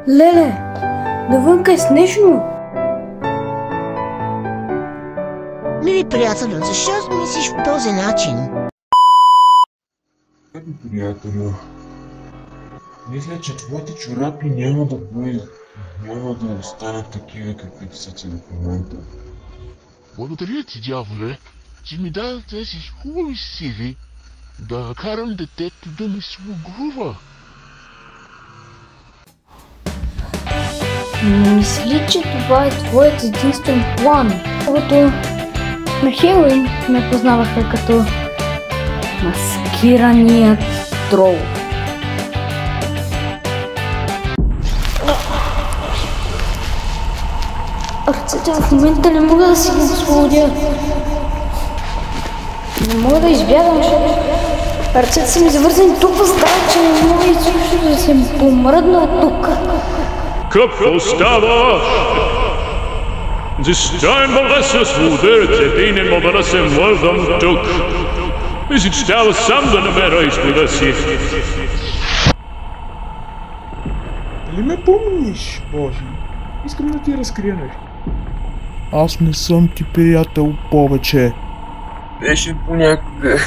Леле, навънка е снежно. Мили приятелю, защо мислиш по този начин? Приятелю, мисля, че твоите чорапи няма да останат такива, каквито са ти в момента. Благодаря ти, дяволе, че ми даде тези хубави сили да карам детето да ми слугува. Мисли, че това е твоят единствен план, който на Хелоуин ме познаваха като маскираният трол. Ръцете в момента не мога да си ги освободя. Не мога да избягам, защото ръцете са ми завързани тук в стая, че не мога изобщо да се помръдна от тук. Какво става? Защо мога да се освободя ръцете и не мога да се мърдам тук? Мисля, че трябва сам да намеря изхода си. Дали ме помниш, Боже? Искам да ти разкрия нещо. Аз не съм ти приятел повече. Беше понякога.